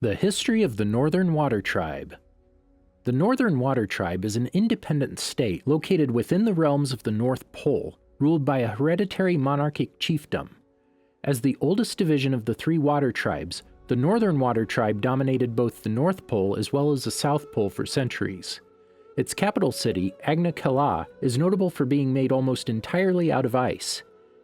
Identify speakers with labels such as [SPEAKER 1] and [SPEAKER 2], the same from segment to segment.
[SPEAKER 1] The history of the Northern Water Tribe. The Northern Water Tribe is an independent state located within the realms of the North Pole, ruled by a hereditary monarchic chiefdom. As the oldest division of the three water tribes, the Northern Water Tribe dominated both the North Pole as well as the South Pole for centuries. Its capital city, Agna Qel'a, is notable for being made almost entirely out of ice.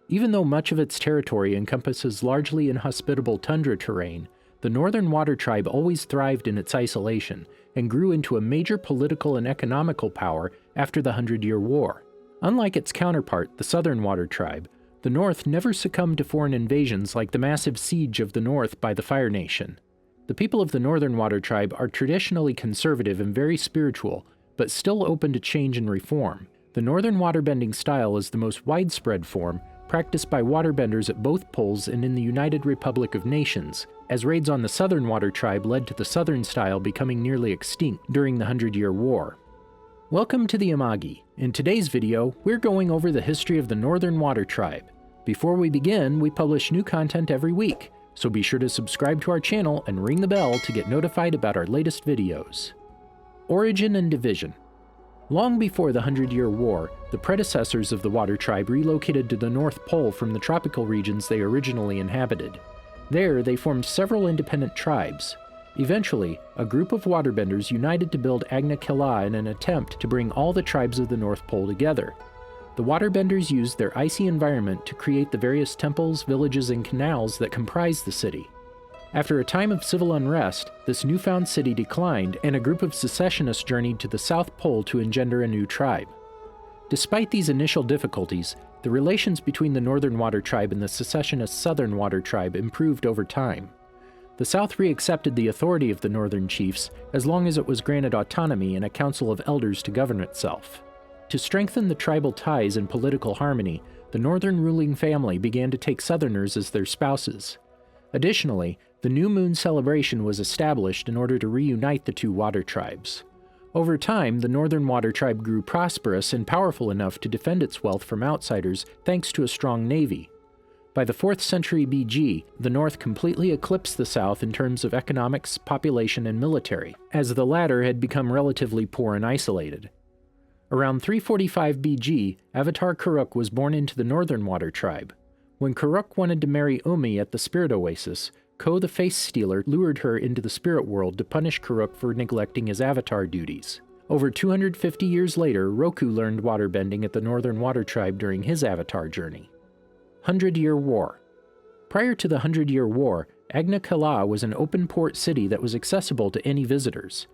[SPEAKER 1] Even though much of its territory encompasses largely inhospitable tundra terrain, the Northern Water Tribe always thrived in its isolation and grew into a major political and economical power after the 100-Year War. Unlike its counterpart, the Southern Water Tribe, the North never succumbed to foreign invasions like the massive siege of the North by the Fire Nation. The people of the Northern Water Tribe are traditionally conservative and very spiritual, but still open to change and reform. The Northern waterbending style is the most widespread form, practiced by waterbenders at both poles and in the United Republic of Nations, as raids on the Southern Water Tribe led to the Southern style becoming nearly extinct during the 100-Year War. Welcome to the Amagi. In today's video, we're going over the history of the Northern Water Tribe. Before we begin, we publish new content every week, so be sure to subscribe to our channel and ring the bell to get notified about our latest videos. Origin and division. Long before the 100-Year War, the predecessors of the Water Tribe relocated to the North Pole from the tropical regions they originally inhabited. There, they formed several independent tribes. Eventually, a group of waterbenders united to build Agna Qel'a in an attempt to bring all the tribes of the North Pole together. The waterbenders used their icy environment to create the various temples, villages, and canals that comprise the city. After a time of civil unrest, this newfound city declined, and a group of secessionists journeyed to the South Pole to engender a new tribe. Despite these initial difficulties, the relations between the Northern Water Tribe and the secessionist Southern Water Tribe improved over time. The South re-accepted the authority of the Northern chiefs as long as it was granted autonomy and a council of elders to govern itself. To strengthen the tribal ties and political harmony, the Northern ruling family began to take Southerners as their spouses. Additionally, the New Moon celebration was established in order to reunite the two water tribes. Over time, the Northern Water Tribe grew prosperous and powerful enough to defend its wealth from outsiders thanks to a strong navy. By the 4th century BG, the North completely eclipsed the South in terms of economics, population, and military, as the latter had become relatively poor and isolated. Around 345 BG, Avatar Kuruk was born into the Northern Water Tribe. When Kuruk wanted to marry Umi at the Spirit Oasis, Ko the Face Stealer lured her into the spirit world to punish Kuruk for neglecting his avatar duties. Over 250 years later, Roku learned waterbending at the Northern Water Tribe during his avatar journey. 100-Year War. Prior to the 100-Year War, Agna Qel'a was an open port city that was accessible to any visitors.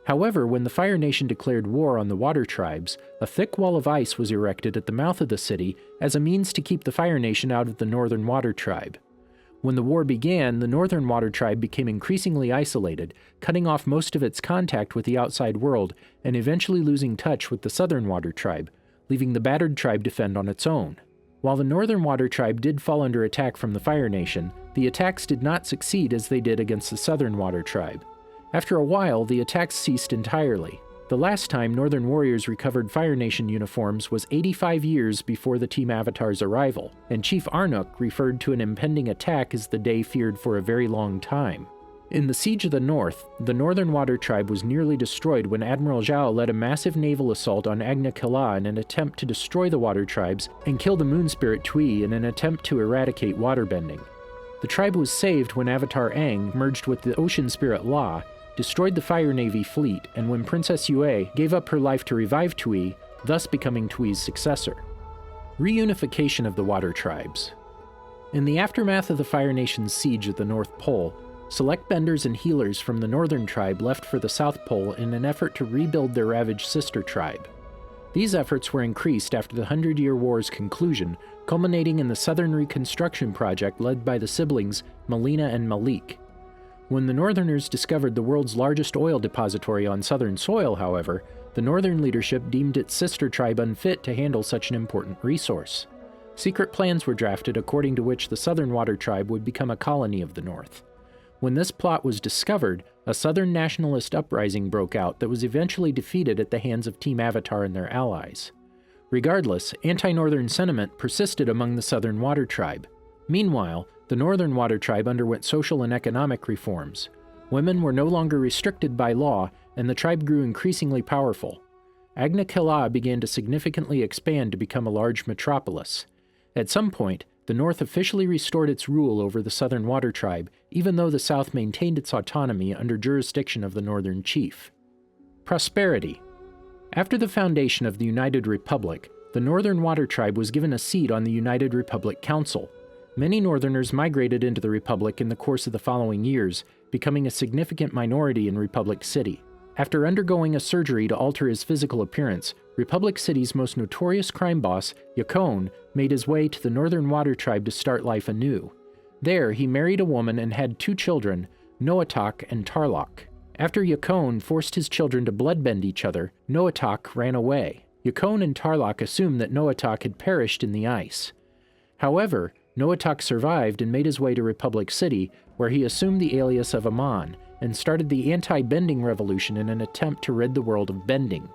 [SPEAKER 1] However, when the Fire Nation declared war on the water tribes, a thick wall of ice was erected at the mouth of the city as a means to keep the Fire Nation out of the Northern Water Tribe. When the war began, the Northern Water Tribe became increasingly isolated, cutting off most of its contact with the outside world and eventually losing touch with the Southern Water Tribe, leaving the battered tribe to fend on its own. While the Northern Water Tribe did fall under attack from the Fire Nation, the attacks did not succeed as they did against the Southern Water Tribe. After a while, the attacks ceased entirely. The last time Northern warriors recovered Fire Nation uniforms was 85 years before the Team Avatar's arrival, and Chief Arnuk referred to an impending attack as the day feared for a very long time. In the Siege of the North, the Northern Water Tribe was nearly destroyed when Admiral Zhao led a massive naval assault on Agna Qel'a in an attempt to destroy the water tribes and kill the moon spirit Tui in an attempt to eradicate waterbending. The tribe was saved when Avatar Aang merged with the ocean spirit La, destroyed the Fire Navy fleet, and when Princess Yue gave up her life to revive Tui, thus becoming Tui's successor. Reunification of the water tribes. In the aftermath of the Fire Nation's siege at the North Pole, select benders and healers from the Northern Tribe left for the South Pole in an effort to rebuild their ravaged sister tribe. These efforts were increased after the 100-Year War's conclusion, culminating in the Southern Reconstruction Project led by the siblings Melina and Malik. When the Northerners discovered the world's largest oil depository on Southern soil, however, the Northern leadership deemed its sister tribe unfit to handle such an important resource. Secret plans were drafted according to which the Southern Water Tribe would become a colony of the North. When this plot was discovered, a Southern nationalist uprising broke out that was eventually defeated at the hands of Team Avatar and their allies. Regardless, anti-Northern sentiment persisted among the Southern Water Tribe. Meanwhile, the Northern Water Tribe underwent social and economic reforms. Women were no longer restricted by law, and the tribe grew increasingly powerful. Agna Qel'a began to significantly expand to become a large metropolis. At some point, the North officially restored its rule over the Southern Water Tribe, even though the South maintained its autonomy under jurisdiction of the Northern Chief. Prosperity. After the foundation of the United Republic, the Northern Water Tribe was given a seat on the United Republic Council. Many Northerners migrated into the Republic in the course of the following years, becoming a significant minority in Republic City. After undergoing a surgery to alter his physical appearance, Republic City's most notorious crime boss, Yacon, made his way to the Northern Water Tribe to start life anew. There, he married a woman and had 2 children, Noatak and Tarlok. After Yacon forced his children to bloodbend each other, Noatak ran away. Yacon and Tarlok assumed that Noatak had perished in the ice. However, Noatak survived and made his way to Republic City, where he assumed the alias of Amon, and started the anti-bending revolution in an attempt to rid the world of bending.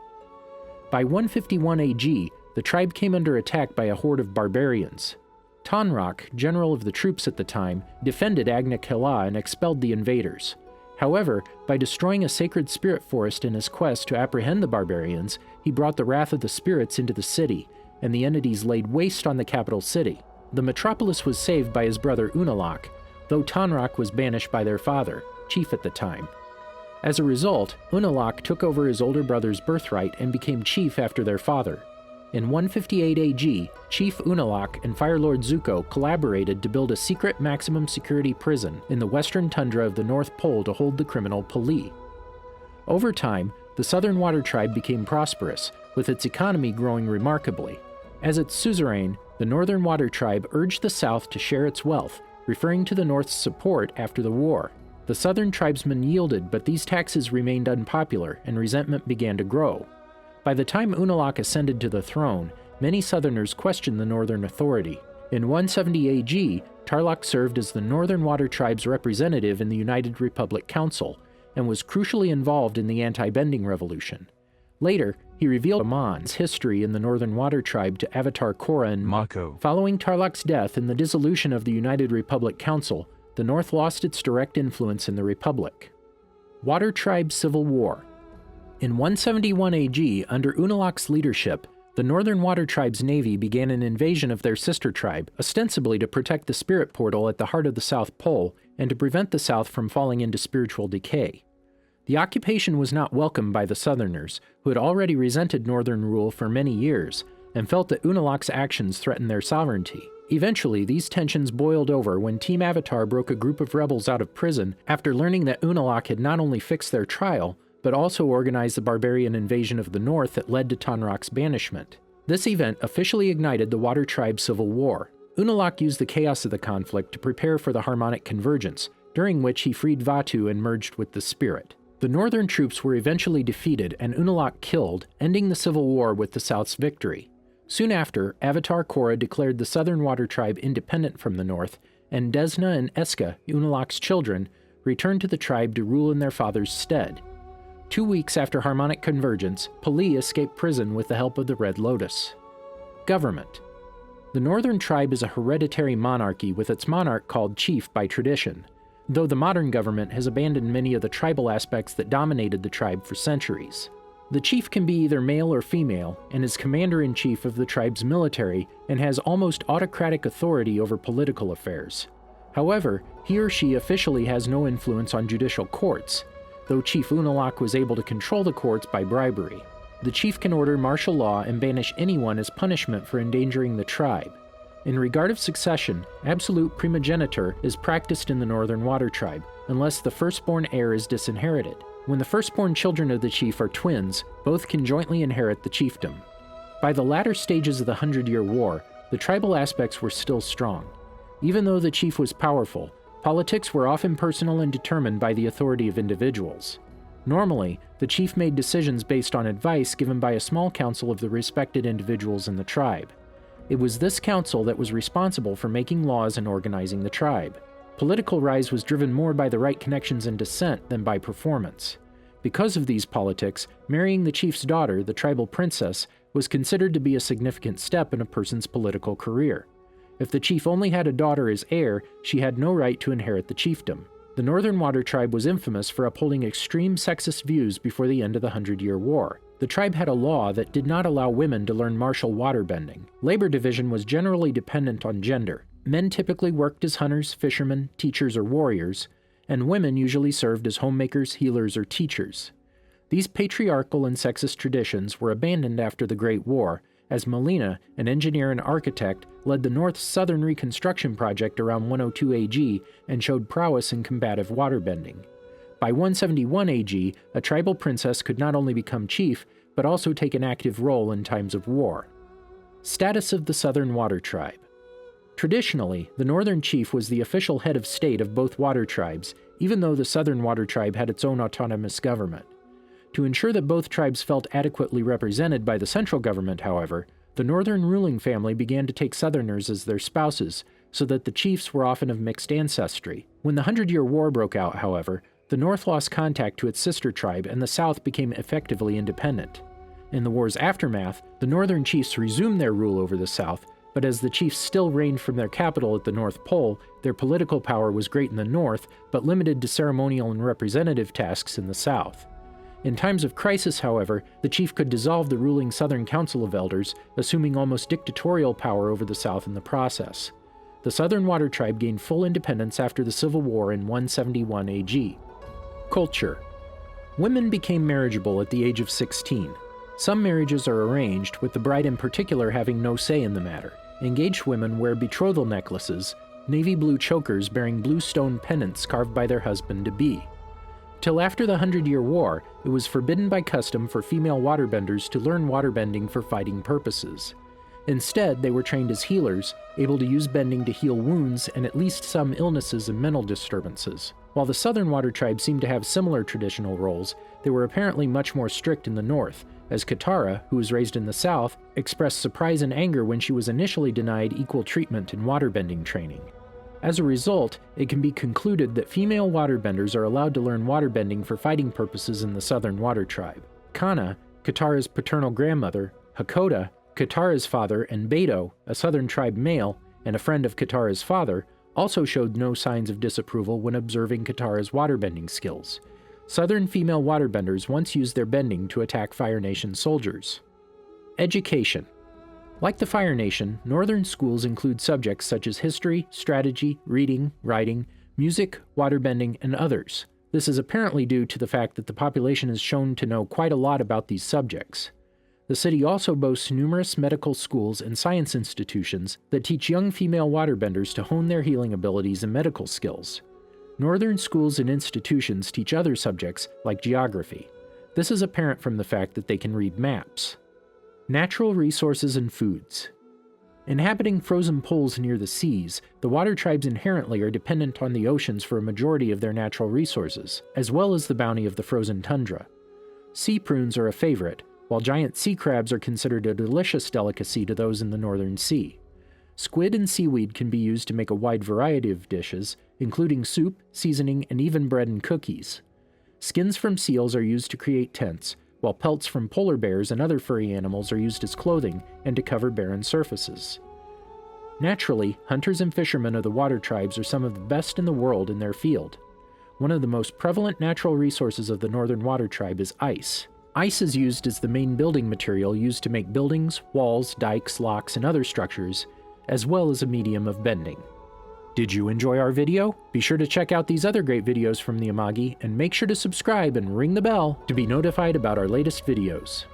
[SPEAKER 1] By 151 AG, the tribe came under attack by a horde of barbarians. Tonraq, general of the troops at the time, defended Agna Qel'a and expelled the invaders. However, by destroying a sacred spirit forest in his quest to apprehend the barbarians, he brought the wrath of the spirits into the city, and the entities laid waste on the capital city. The metropolis was saved by his brother Unalaq, though Tonraq was banished by their father, chief at the time. As a result, Unalaq took over his older brother's birthright and became chief after their father. In 158 AG, Chief Unalaq and Fire Lord Zuko collaborated to build a secret maximum security prison in the western tundra of the North Pole to hold the criminal Pali. Over time, the Southern Water Tribe became prosperous, with its economy growing remarkably. As its suzerain, the Northern Water Tribe urged the South to share its wealth, referring to the North's support after the war. The Southern tribesmen yielded, but these taxes remained unpopular, and resentment began to grow. By the time Unalaq ascended to the throne, many Southerners questioned the Northern authority. In 170 AG, Tarlok served as the Northern Water Tribe's representative in the United Republic Council, and was crucially involved in the anti-bending revolution. Later, he revealed Amon's history in the Northern Water Tribe to Avatar Korra and
[SPEAKER 2] Mako.
[SPEAKER 1] Following Tarlok's death and the dissolution of the United Republic Council, the North lost its direct influence in the Republic. Water Tribe Civil War. In 171 AG, under Unalaq's leadership, the Northern Water Tribe's navy began an invasion of their sister tribe, ostensibly to protect the spirit portal at the heart of the South Pole and to prevent the South from falling into spiritual decay. The occupation was not welcomed by the Southerners, who had already resented Northern rule for many years, and felt that Unalaq's actions threatened their sovereignty. Eventually, these tensions boiled over when Team Avatar broke a group of rebels out of prison after learning that Unalaq had not only fixed their trial, but also organized the barbarian invasion of the North that led to Tonraq's banishment. This event officially ignited the Water Tribe Civil War. Unalaq used the chaos of the conflict to prepare for the harmonic convergence, during which he freed Vaatu and merged with the Spirit. The Northern troops were eventually defeated and Unalaq killed, ending the Civil War with the South's victory. Soon after, Avatar Korra declared the Southern Water Tribe independent from the North, and Desna and Eska, Unalaq's children, returned to the tribe to rule in their father's stead. 2 weeks after harmonic convergence, Pali escaped prison with the help of the Red Lotus. Government. The Northern Tribe is a hereditary monarchy with its monarch called chief by tradition, though the modern government has abandoned many of the tribal aspects that dominated the tribe for centuries. The chief can be either male or female, and is commander-in-chief of the tribe's military and has almost autocratic authority over political affairs. However, he or she officially has no influence on judicial courts, though Chief Unalaq was able to control the courts by bribery. The chief can order martial law and banish anyone as punishment for endangering the tribe. In regard of succession, absolute primogeniture is practiced in the Northern Water Tribe, unless the firstborn heir is disinherited. When the firstborn children of the chief are twins, both can jointly inherit the chiefdom. By the latter stages of the 100-Year War, the tribal aspects were still strong. Even though the chief was powerful, politics were often personal and determined by the authority of individuals. Normally, the chief made decisions based on advice given by a small council of the respected individuals in the tribe. It was this council that was responsible for making laws and organizing the tribe. Political rise was driven more by the right connections and descent than by performance. Because of these politics, marrying the chief's daughter, the tribal princess, was considered to be a significant step in a person's political career. If the chief only had a daughter as heir, she had no right to inherit the chiefdom. The Northern Water Tribe was infamous for upholding extreme sexist views before the end of the 100-Year War. The tribe had a law that did not allow women to learn martial waterbending. Labor division was generally dependent on gender. Men typically worked as hunters, fishermen, teachers, or warriors, and women usually served as homemakers, healers, or teachers. These patriarchal and sexist traditions were abandoned after the Great War, as Molina, an engineer and architect, led the North's Southern Reconstruction Project around 102 AG and showed prowess in combative waterbending. By 171 AG, a tribal princess could not only become chief, but also take an active role in times of war. Status of the Southern Water Tribe. Traditionally, the Northern Chief was the official head of state of both water tribes, even though the Southern Water Tribe had its own autonomous government. To ensure that both tribes felt adequately represented by the central government, however, the Northern ruling family began to take Southerners as their spouses, so that the chiefs were often of mixed ancestry. When the 100-Year War broke out, however, the North lost contact to its sister tribe and the South became effectively independent. In the war's aftermath, the Northern chiefs resumed their rule over the South, but as the chiefs still reigned from their capital at the North Pole, their political power was great in the North, but limited to ceremonial and representative tasks in the South. In times of crisis, however, the chief could dissolve the ruling Southern Council of Elders, assuming almost dictatorial power over the South in the process. The Southern Water Tribe gained full independence after the Civil War in 171 AG. Culture. Women became marriageable at the age of 16. Some marriages are arranged, with the bride in particular having no say in the matter. Engaged women wear betrothal necklaces, navy blue chokers bearing blue stone pendants carved by their husband-to-be. Till after the 100-Year War, it was forbidden by custom for female waterbenders to learn waterbending for fighting purposes. Instead, they were trained as healers, able to use bending to heal wounds and at least some illnesses and mental disturbances. While the Southern Water Tribe seemed to have similar traditional roles, they were apparently much more strict in the North, as Qel'a, who was raised in the South, expressed surprise and anger when she was initially denied equal treatment in waterbending training. As a result, it can be concluded that female waterbenders are allowed to learn waterbending for fighting purposes in the Southern Water Tribe. Kana, Qel'a's paternal grandmother, Hakoda, Qel'a's father, and Beto, a Southern tribe male, and a friend of Qel'a's father, also showed no signs of disapproval when observing Qel'a's waterbending skills. Southern female waterbenders once used their bending to attack Fire Nation soldiers. Education. Like the Fire Nation, Northern schools include subjects such as history, strategy, reading, writing, music, waterbending, and others. This is apparently due to the fact that the population is shown to know quite a lot about these subjects. The city also boasts numerous medical schools and science institutions that teach young female waterbenders to hone their healing abilities and medical skills. Northern schools and institutions teach other subjects, like geography. This is apparent from the fact that they can read maps. Natural resources and foods. Inhabiting frozen poles near the seas, the water tribes inherently are dependent on the oceans for a majority of their natural resources, as well as the bounty of the frozen tundra. Sea prunes are a favorite, while giant sea crabs are considered a delicious delicacy to those in the Northern Sea. Squid and seaweed can be used to make a wide variety of dishes, including soup, seasoning, and even bread and cookies. Skins from seals are used to create tents, while pelts from polar bears and other furry animals are used as clothing and to cover barren surfaces. Naturally, hunters and fishermen of the water tribes are some of the best in the world in their field. One of the most prevalent natural resources of the Northern Water Tribe is ice. Ice is used as the main building material used to make buildings, walls, dikes, locks, and other structures, as well as a medium of bending. Did you enjoy our video? Be sure to check out these other great videos from the Amagi, and make sure to subscribe and ring the bell to be notified about our latest videos.